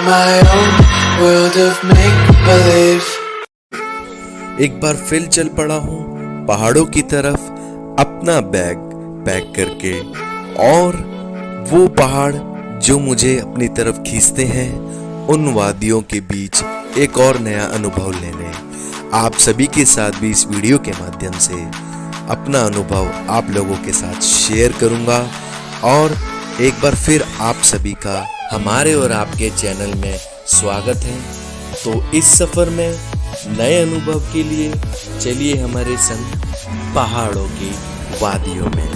my own world of make-believe. एक बार फिर चल पड़ा हूँ पहाड़ों की तरफ अपना बैग पैक करके, और वो पहाड़ जो मुझे अपनी तरफ खींचते हैं, उन वादियों के बीच एक और नया अनुभव लेने आप सभी के साथ भी इस वीडियो के माध्यम से अपना अनुभव आप लोगों के साथ शेयर करूंगा। और एक बार फिर आप सभी का हमारे और आपके चैनल में स्वागत है। तो इस सफ़र में नए अनुभव के लिए चलिए हमारे संग पहाड़ों की वादियों में।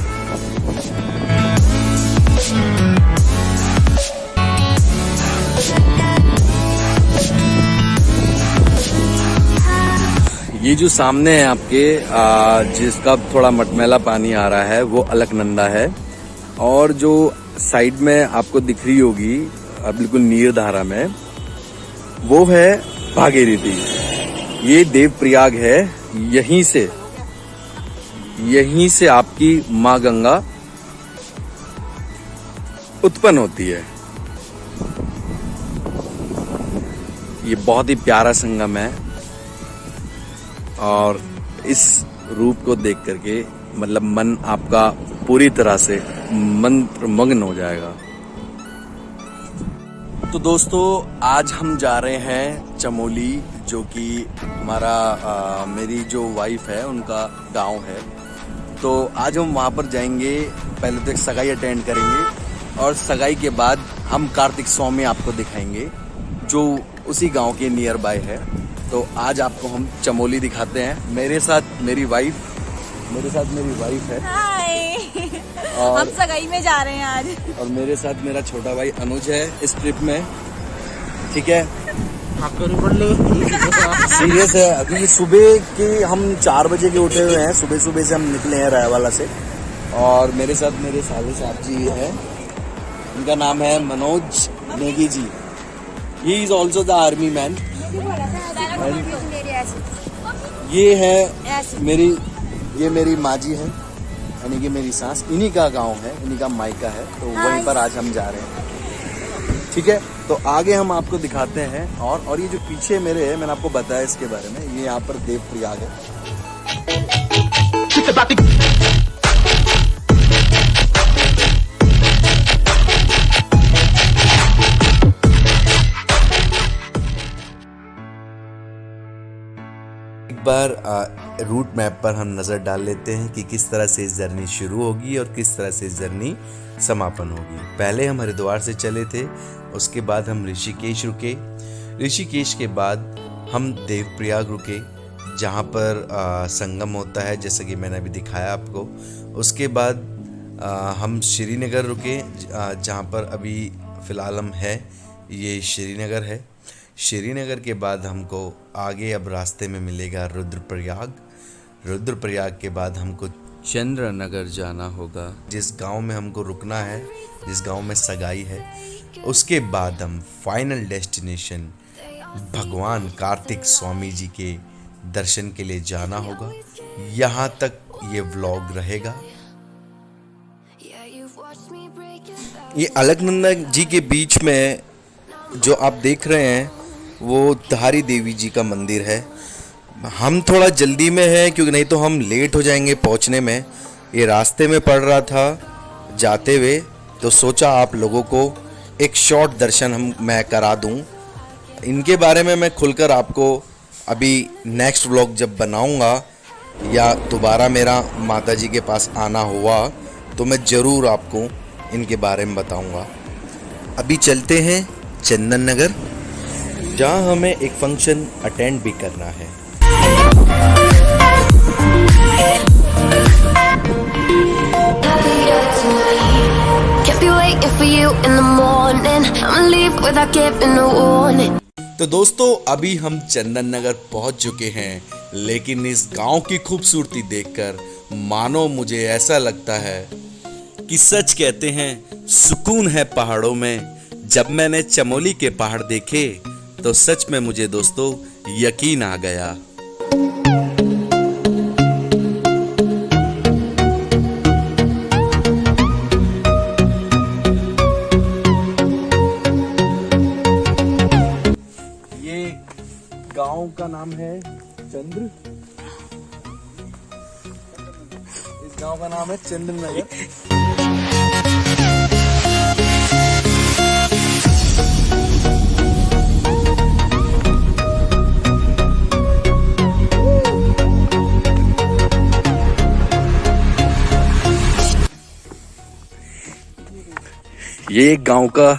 ये जो सामने है आपके जिसका थोड़ा मटमैला पानी आ रहा है वो अलकनंदा है, और जो साइड में आपको दिख रही होगी बिल्कुल नीरधारा में वो है भागीरथी। ये देवप्रयाग है। यहीं से आपकी माँ गंगा उत्पन्न होती है। ये बहुत ही प्यारा संगम है, और इस रूप को देख करके मतलब मन आपका पूरी तरह से मंत्रमग्न हो जाएगा। तो दोस्तों, आज हम जा रहे हैं चमोली, जो कि हमारा मेरी जो वाइफ है उनका गांव है। तो आज हम वहां पर जाएंगे। पहले तो एक सगाई अटेंड करेंगे, और सगाई के बाद हम कार्तिक स्वामी आपको दिखाएंगे जो उसी गांव के नियर बाय है। तो आज आपको हम चमोली दिखाते हैं। मेरे साथ मेरी वाइफ है। हाय। और हम सगाई में जा रहे हैं आज। और मेरे साथ मेरा छोटा भाई अनुज है इस ट्रिप में। ठीक है, सीरियस है, क्योंकि सुबह के हम 4 बजे के उठे हुए हैं। सुबह से हम निकले हैं रायवाला से। और मेरे साथ मेरे साले साहब जी हैं, उनका नाम है Manoj Negi ji. He is also the army man. ये है मेरी माँ जी है, यानी कि मेरी सास। इन्हीं का गांव है, इन्हीं का मायका है। तो वहीं पर आज हम जा रहे हैं। ठीक है, तो आगे हम आपको दिखाते हैं। और ये जो पीछे मेरे है, मैंने आपको बताया इसके बारे में, ये यहाँ पर देवप्रयाग है। एक बार रूट मैप पर हम नज़र डाल लेते हैं कि किस तरह से जर्नी शुरू होगी और किस तरह से जर्नी समापन होगी। पहले हम हरिद्वार से चले थे, उसके बाद हम ऋषिकेश रुके। ऋषिकेश के बाद हम देवप्रयाग रुके, जहाँ पर संगम होता है, जैसा कि मैंने अभी दिखाया आपको। उसके बाद हम श्रीनगर रुके, जहाँ पर अभी फ़िलहाल हम है, ये श्रीनगर है। श्रीनगर के बाद हमको आगे अब रास्ते में मिलेगा रुद्रप्रयाग। रुद्रप्रयाग के बाद हमको चंद्रनगर जाना होगा, जिस गांव में हमको रुकना है, जिस गांव में सगाई है। उसके बाद हम फाइनल डेस्टिनेशन भगवान कार्तिक स्वामी जी के दर्शन के लिए जाना होगा। यहाँ तक ये व्लॉग रहेगा। ये अलकनंदा जी के बीच में जो आप देख रहे हैं वो धारी देवी जी का मंदिर है। हम थोड़ा जल्दी में हैं, क्योंकि नहीं तो हम लेट हो जाएंगे पहुंचने में। ये रास्ते में पड़ रहा था जाते हुए, तो सोचा आप लोगों को एक शॉर्ट दर्शन मैं करा दूं। इनके बारे में मैं खुलकर आपको अभी नेक्स्ट व्लॉग जब बनाऊंगा, या दोबारा मेरा माता जी के पास आना हुआ, तो मैं ज़रूर आपको इनके बारे में बताऊंगा। अभी चलते हैं चंदन नगर, जहाँ हमें एक फंक्शन अटेंड भी करना है। तो दोस्तों, अभी हम चंदन नगर पहुंच चुके हैं, लेकिन इस गांव की खूबसूरती देखकर मानो मुझे ऐसा लगता है कि सच कहते हैं सुकून है पहाड़ों में। जब मैंने चमोली के पहाड़ देखे तो सच में मुझे दोस्तों यकीन आ गया। गांव का नाम है चंद्र। इस गांव का नाम है चंद्र नगर। ये एक गांव का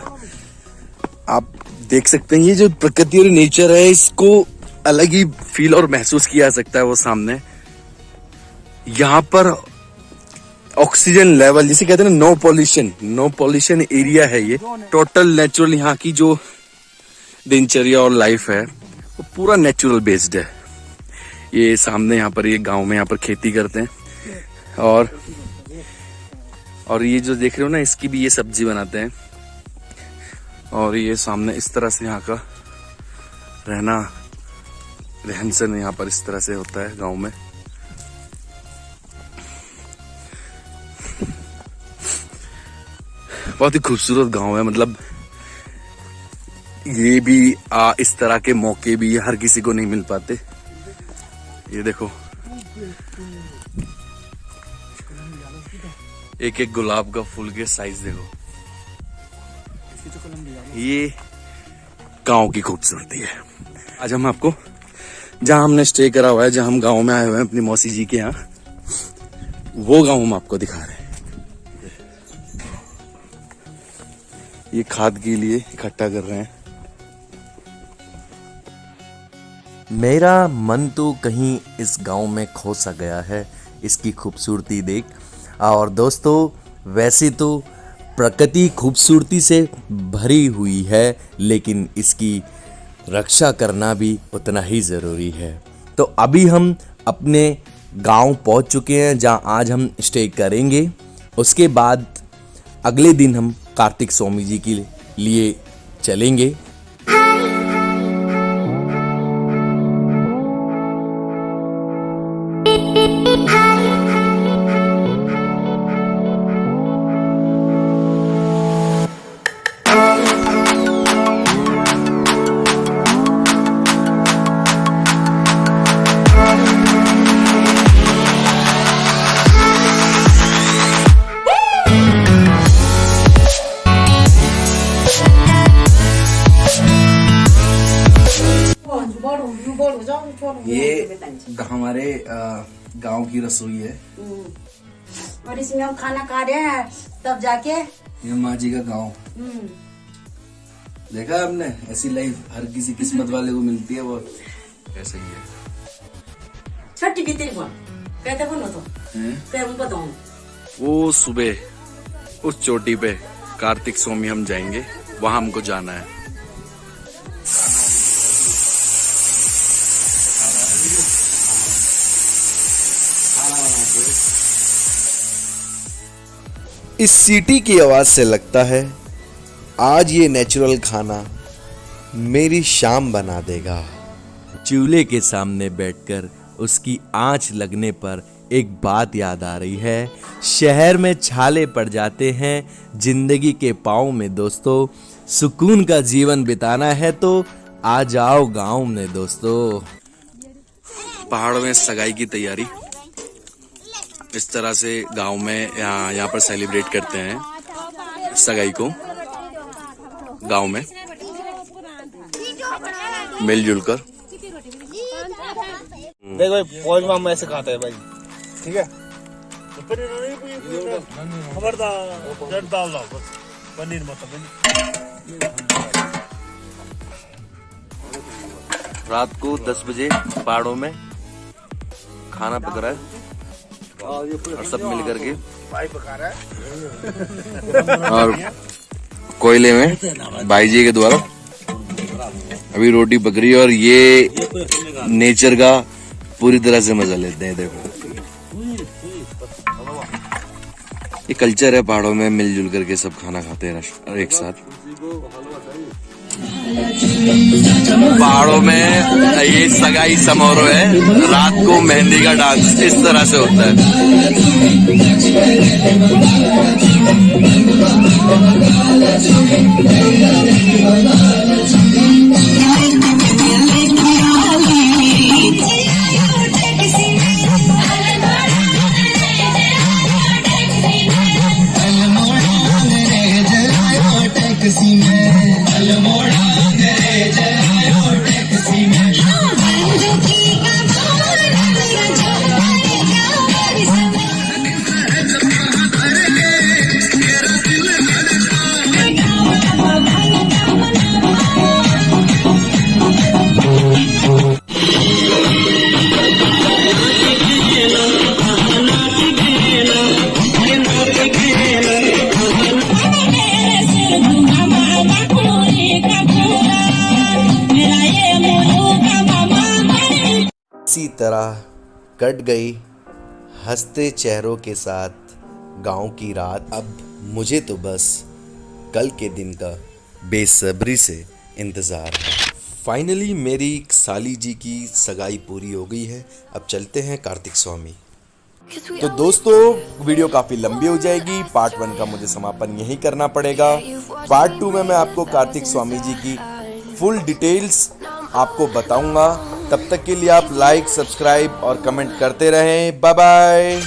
आप देख सकते हैं, ये जो प्रकृति और नेचर है इसको अलग ही फील और महसूस किया जा सकता है। वो सामने यहाँ पर ऑक्सीजन लेवल जिसे कहते हैं ना, नो पॉल्यूशन एरिया है। ये टोटल नेचुरल, यहाँ की जो दिनचर्या और लाइफ है वो पूरा नेचुरल बेस्ड है। ये सामने यहाँ पर, ये गांव में यहाँ पर खेती करते हैं और ये जो देख रहे हो ना, इसकी भी ये सब्जी बनाते हैं। और ये सामने इस तरह से यहाँ का रहन सहन यहाँ पर इस तरह से होता है गांव में। बहुत ही खूबसूरत गांव है। मतलब ये भी इस तरह के मौके भी हर किसी को नहीं मिल पाते। ये देखो, एक एक गुलाब का फूल के साइज देखो। ये गांव की खूबसूरती है। आज हम आपको, जहां हमने स्टे करा हुआ है, जहां हम गांव में आए हुए हैं अपनी मौसी जी के यहाँ, वो गांव हम आपको दिखा रहे हैं। ये खाद के लिए इकट्ठा कर रहे हैं। मेरा मन तो कहीं इस गांव में खो सा गया है इसकी खूबसूरती देख। और दोस्तों, वैसे तो प्रकृति खूबसूरती से भरी हुई है, लेकिन इसकी रक्षा करना भी उतना ही ज़रूरी है। तो अभी हम अपने गांव पहुंच चुके हैं जहां आज हम स्टे करेंगे। उसके बाद अगले दिन हम कार्तिक स्वामी जी के लिए चलेंगे। ये हमारे गांव की रसोई है और इसमें हम खाना खा रहे हैं तब जाके। ये माँ जी का गांव देखा आपने। ऐसी लाइफ हर किसी किस्मत वाले को मिलती है। वो ऐसा ही है। छठी भी तेरी बोल कहते बोलो तो क्या हम बताऊं। वो सुबह उस चोटी पे कार्तिक स्वामी हम जाएंगे, वहां हमको जाना है। इस सीटी की आवाज से लगता है आज ये नेचुरल खाना मेरी शाम बना देगा। चूल्हे के सामने बैठकर उसकी आंच लगने पर एक बात याद आ रही है। शहर में छाले पड़ जाते हैं जिंदगी के पाँव में दोस्तों। सुकून का जीवन बिताना है तो आ जाओ गांव में दोस्तों। पहाड़ों में सगाई की तैयारी इस तरह से गांव में यहाँ पर सेलिब्रेट करते हैं सगाई को। गांव में मिलजुल कर। देख भाई, फौज में हम ऐसे खाते हैं भाई, ठीक है। पनीर रात को 10 बजे पहाड़ों में खाना पक रहा है और सब मिल करके और कोयले में भाई जी के द्वारा अभी रोटी पक रही है। और ये नेचर का पूरी तरह से मजा लेते हैं। देखो, ये कल्चर है पहाड़ों में, मिलजुल करके सब खाना खाते हैं एक साथ। पहाड़ों में ये सगाई समारोह है। रात को मेहंदी का डांस इस तरह से होता है। इसी तरह कट गई हंसते चेहरों के साथ गांव की रात। अब मुझे तो बस कल के दिन का बेसब्री से इंतज़ार है। फाइनली मेरी साली जी की सगाई पूरी हो गई है। अब चलते हैं कार्तिक स्वामी। तो दोस्तों वीडियो काफ़ी लंबी हो जाएगी। पार्ट 1 का मुझे समापन यही करना पड़ेगा। पार्ट 2 में मैं आपको कार्तिक स्वामी जी की फुल डिटेल्स आपको बताऊंगा। तब तक के लिए आप लाइक, सब्सक्राइब और कमेंट करते रहें। Bye bye.